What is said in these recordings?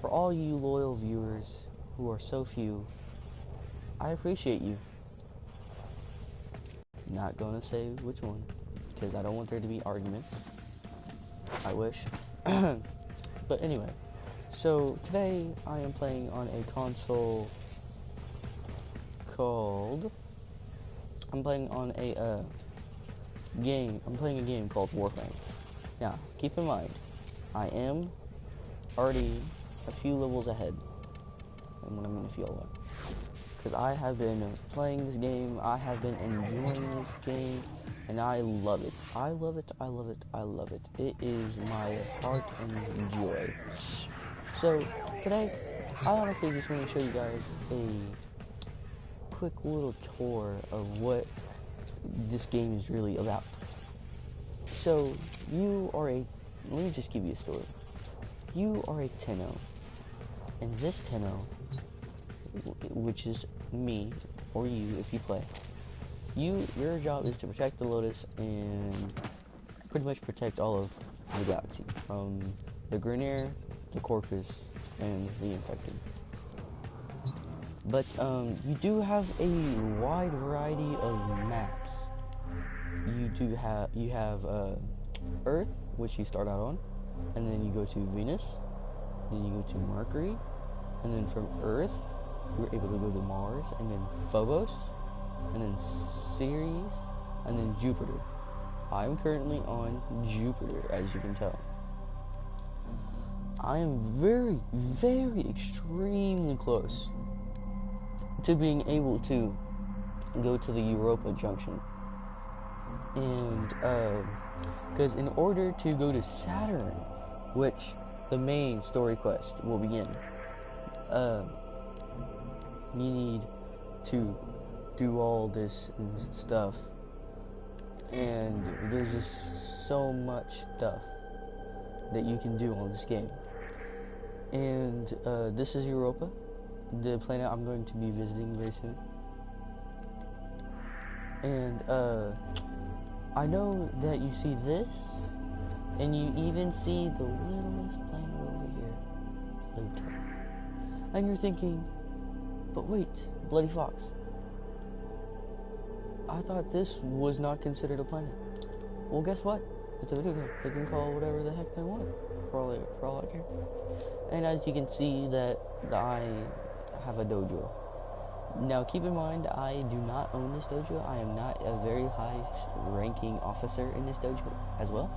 for all you loyal viewers who are so few, I appreciate you. Not gonna say which one, because I don't want there to be arguments. I wish. But anyway, so today I am playing on a console called... I'm playing a game called Warframe. Now, keep in mind, I am already a few levels ahead. And when I mean a few, because I have been playing this game, I have been enjoying this game, and I love it. I love it, I love it, I love it. It is my heart and joy. So, today, I honestly just want to show you guys a quick little tour of what this game is really about. So, let me just give you a story. You are a Tenno, and this Tenno, which is me, or you if you play, your job is to protect the Lotus and pretty much protect all of the galaxy, from the Grineer, the Corpus, and the Infected. But you do have a wide variety of maps. You have Earth, which you start out on, and then you go to Venus, then you go to Mercury, and then from Earth you're able to go to Mars, and then Phobos, and then Ceres, and then Jupiter. I'm currently on Jupiter, as you can tell. I am very, very extremely close to being able to go to the Europa Junction. And, because in order to go to Saturn, which the main story quest will begin, you need to do all this stuff, and there's just so much stuff that you can do on this game. And this is Europa, the planet I'm going to be visiting very soon. And I know that you see this, and you even see the littlest planet over here, Pluto. And you're thinking, but wait, Bloody Fox, I thought this was not considered a planet. Well, guess what? It's a video game. They can call it whatever the heck they want, for all I care. And as you can see, that I have a dojo. Now, keep in mind, I do not own this dojo. I am not a very high-ranking officer in this dojo as well.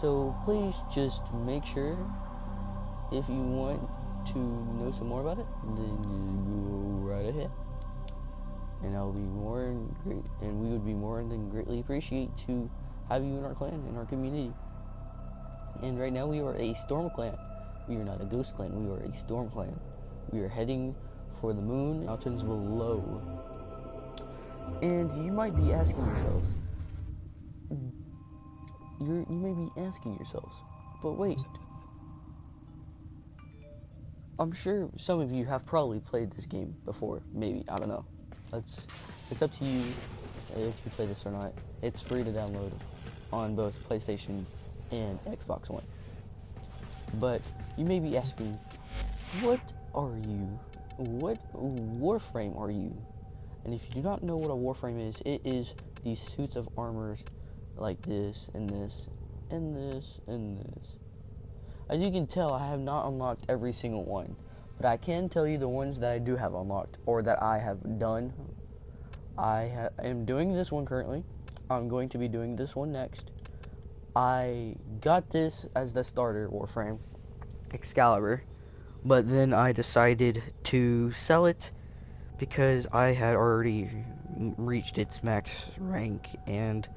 So please just make sure, if you want to know some more about it, then just go right ahead. And we would be more than greatly appreciate to have you in our clan, in our community. And right now we are a storm clan. We are not a ghost clan, we are a storm clan. We are heading for the moon, mountains below. And you might be asking yourselves, you may be asking yourselves, but wait, I'm sure some of you have probably played this game before, maybe, I don't know. It's up to you if you play this or not. It's free to download on both PlayStation and Xbox One. But you may be asking, what are you? What Warframe are you? And if you do not know what a Warframe is, it is these suits of armors like this, and this, and this, and this. As you can tell, I have not unlocked every single one, but I can tell you the ones that I do have unlocked, or that I have done. I am doing this one currently. I'm going to be doing this one next. I got this as the starter Warframe, Excalibur, but then I decided to sell it because I had already reached its max rank, and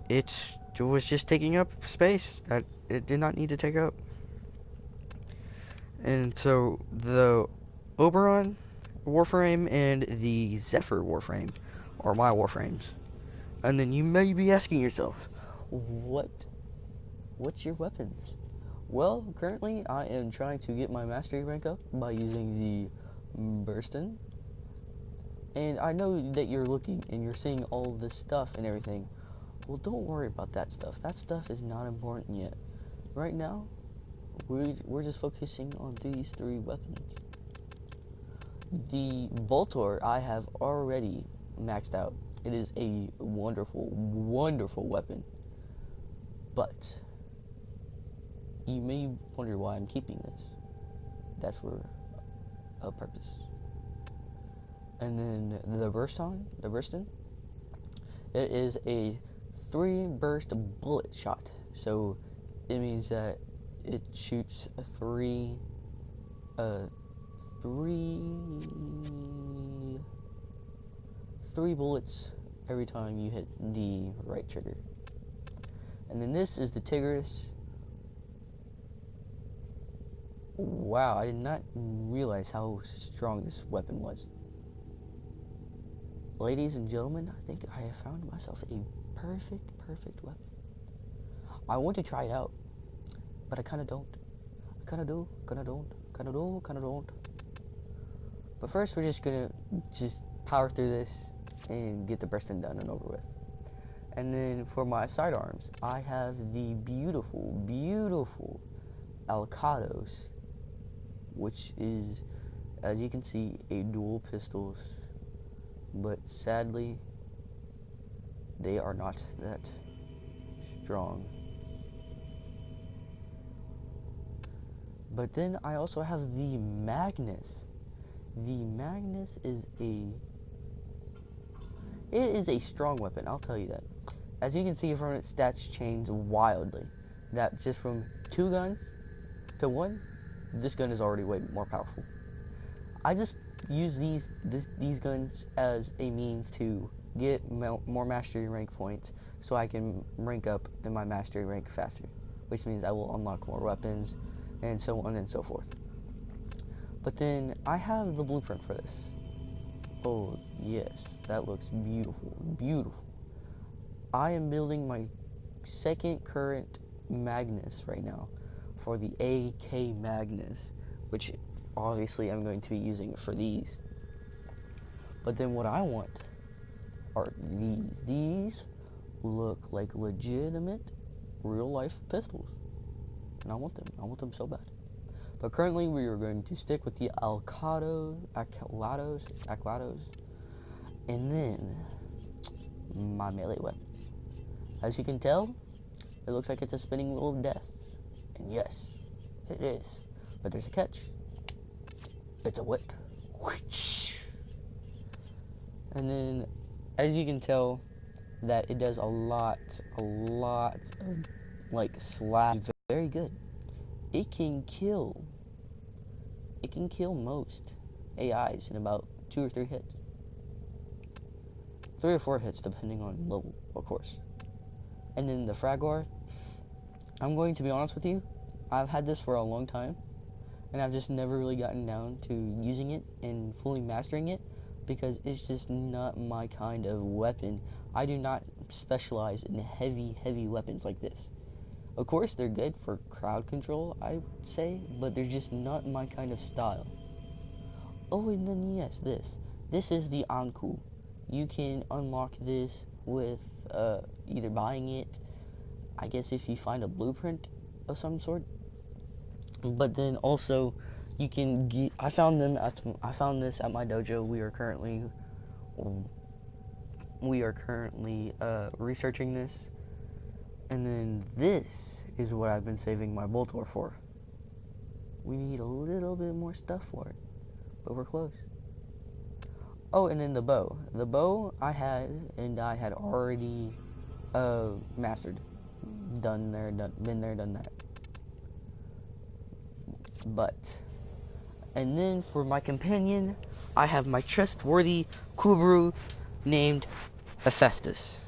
it was just taking up space that it did not need to take up. And so the Oberon Warframe and the Zephyr Warframe are my Warframes. And then you may be asking yourself, what's your weapons? Well, currently I am trying to get my mastery rank up by using the Burstin. And I know that you're looking and you're seeing all this stuff and everything. Well, don't worry about that stuff. That stuff is not important yet. Right now, we're just focusing on these three weapons. The Voltor I have already maxed out. It is a wonderful, wonderful weapon. But you may wonder why I'm keeping this. That's for a purpose. And then the Burston, it is a 3-burst bullet shot. So it means that it shoots three bullets every time you hit the right trigger. And then this is the Tigris. Wow, I did not realize how strong this weapon was. Ladies and gentlemen, I think I have found myself a perfect weapon. I want to try it out, but I kind of don't. I kind of do, kind of don't, kind of do, kind of don't. But first, we're just gonna power through this and get the Burston done and over with. And then for my sidearms, I have the beautiful, beautiful Alcados, which is, as you can see, a dual pistols. But sadly, they are not that strong. But then I also have the Magnus. The Magnus is a strong weapon, I'll tell you that. As you can see from its stats change wildly. That just from 2 guns to 1, this gun is already way more powerful. I just use these guns as a means to get more mastery rank points so I can rank up in my mastery rank faster, which means I will unlock more weapons and so on and so forth. But then I have the blueprint for this. Oh yes, that looks beautiful, beautiful. I am building my second current Magnus right now for the AK Magnus, which obviously I'm going to be using for these. But then what I want are these. These look like legitimate real life pistols. And I want them so bad. But currently we are going to stick with the Alcados, and then my melee weapon. As you can tell, it looks like it's a spinning wheel of death. And yes, it is. But there's a catch. It's a whip. And then, as you can tell, that it does a lot of, like, slap. Very good. It can kill most AIs in about 2 or 3 hits. 3 or 4 hits, depending on level, of course. And then the Fragor, I'm going to be honest with you, I've had this for a long time, and I've just never really gotten down to using it and fully mastering it, because it's just not my kind of weapon. I do not specialize in heavy weapons like this. Of course, they're good for crowd control, I would say, but they're just not my kind of style. Oh, and then yes, this is the Anku. You can unlock this with either buying it, I guess if you find a blueprint of some sort. But then also, you can get. I found this at my dojo. We are currently researching this, and then this is what I've been saving my Voltor for. We need a little bit more stuff for it, but we're close. Oh, and then the bow. The bow I had already mastered. Been there, done that. But, and then for my companion, I have my trustworthy Kubru named Hephaestus.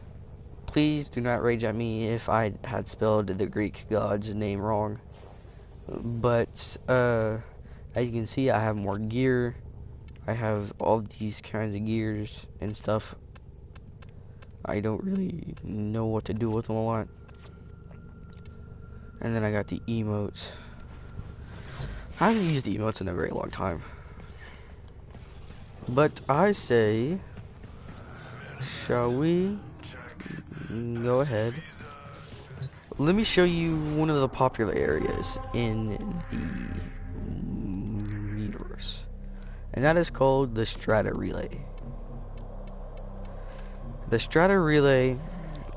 Please do not rage at me if I had spelled the Greek god's name wrong. But, as you can see, I have more gear. I have all these kinds of gears and stuff. I don't really know what to do with them a lot. And then I got the emotes. I haven't used the emotes in a very long time. But I say, shall we go ahead, let me show you one of the popular areas in the universe, and that is called the Strata Relay. The Strata Relay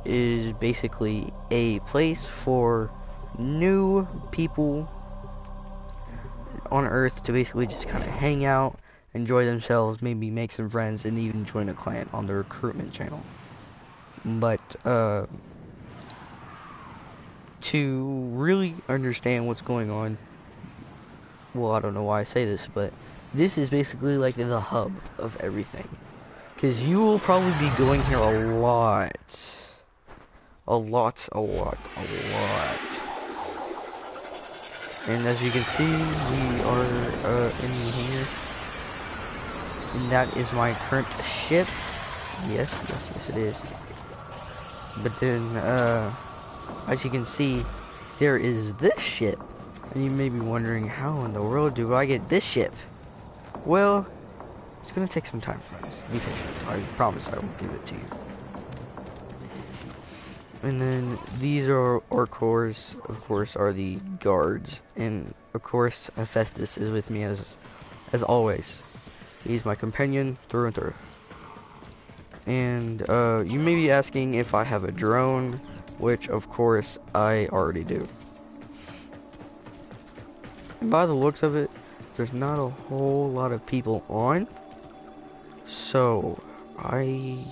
is basically a place for new people on Earth to basically just kind of hang out, enjoy themselves, maybe make some friends, and even join a clan on the recruitment channel. But to really understand what's going on, well, I don't know why I say this, but this is basically like the hub of everything. Because you will probably be going here a lot. A lot. And as you can see, we are in the hangar. And that is my current ship. Yes, it is. But then, as you can see, there is this ship. And you may be wondering, how in the world do I get this ship? Well, it's gonna take some time, friends. Be patient. I promise I will give it to you. And then these are our cores, of course, are the guards. And of course, Hephaestus is with me as always. He's my companion through and through. And you may be asking if I have a drone, which of course I already do. And by the looks of it, there's not a whole lot of people on. So I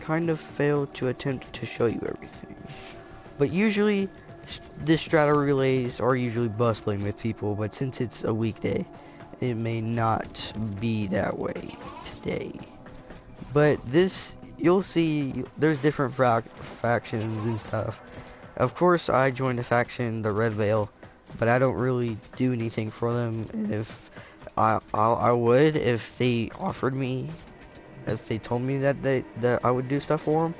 kind of failed to attempt to show you everything. But usually the Strata Relays are usually bustling with people, but since it's a weekday, it may not be that way today. But this, you'll see, there's different factions and stuff. Of course, I joined a faction, the Red Veil, but I don't really do anything for them. And if I would, if they offered me, if they told me that I would do stuff for them,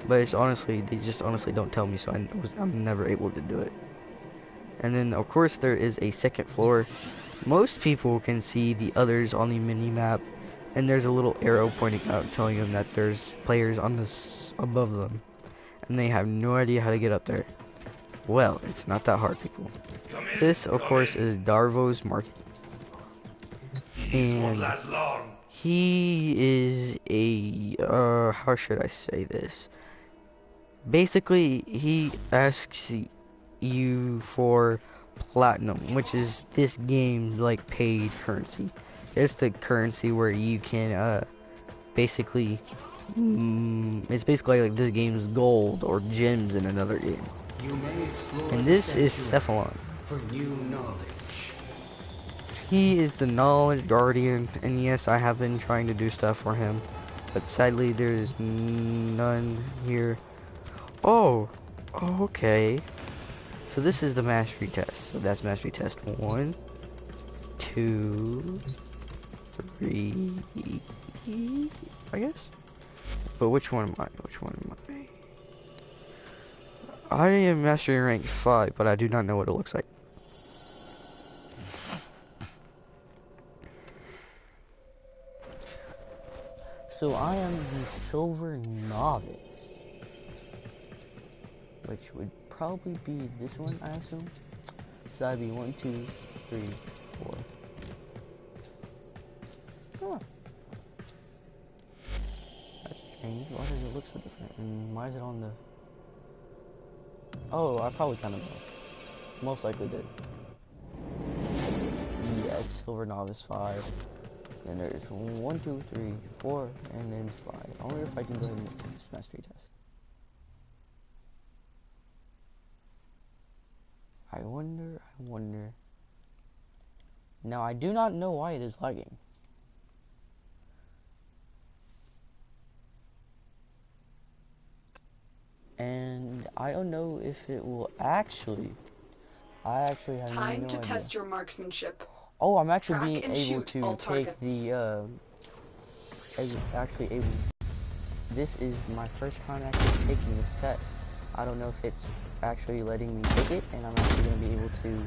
but it's honestly, they just honestly don't tell me, so I'm never able to do it. And then of course there is a second floor. Most people can see the others on the mini map, and there's a little arrow pointing out telling them that there's players on this above them, and they have no idea how to get up there. Well, it's not that hard, people. This of course is Darvo's Market, and he is a, how should I say this? Basically, he asks you for platinum, which is this game's like paid currency. It's the currency where you can basically, it's basically like this game's gold or gems in another game. And this is Cephalon. For new knowledge. He is the knowledge guardian, and yes, I have been trying to do stuff for him, but sadly there is none here. Oh, okay. So this is the mastery test. So that's mastery test 1, 2, 3, I guess. But which one am I? I am mastery rank 5, but I do not know what it looks like. So I am the silver novice, which would probably be this one, I assume. So that'd be 1, 2, 3, 4. Huh. That's strange. Why does it look so different? And why is it on the... Oh, I probably kind of know. Most likely did. Yeah, it's silver novice 5. Then there's 1, 2, 3, 4, and then 5. I wonder if I can go ahead and make this mastery test. I wonder. Now, I do not know why it is lagging. And I don't know if it will actually... I actually have no idea. Time to test your marksmanship. Oh, I'm actually being able to take the, this is my first time actually taking this test. I don't know if it's actually letting me take it, and I'm actually going to be able to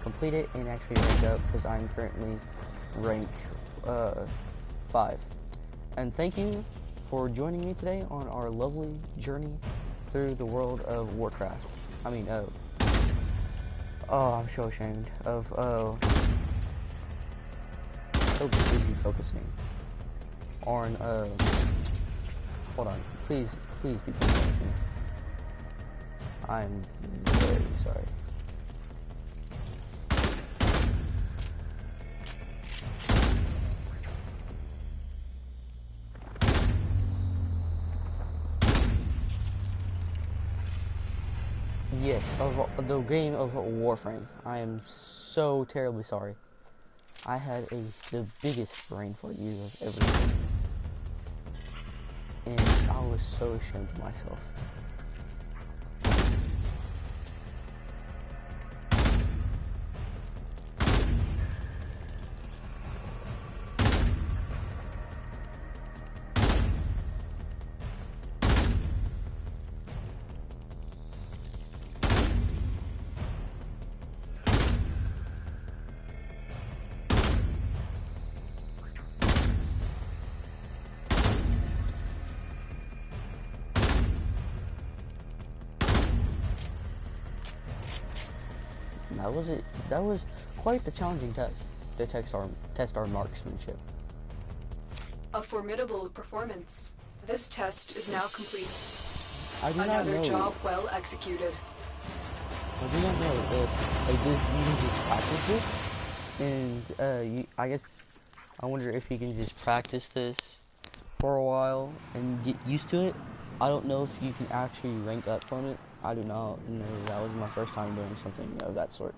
complete it and actually rank up, because I'm currently rank 5. And thank you for joining me today on our lovely journey through the world of Warcraft. I mean, oh, I'm so ashamed of, so busy focusing on, hold on, please be patient with me. I'm very sorry. Yes, of the game of Warframe. I am so terribly sorry. I had the biggest brain fart you have ever seen. And I was so ashamed of myself. That was it. That was quite the challenging test to test our marksmanship. A formidable performance. This test is now complete. I do not Another know. job well executed. I do not know if like this, you can just practice this, and I guess I wonder if you can just practice this for a while and get used to it. I don't know if you can actually rank up from it. I do not know. That was my first time doing something of that sort.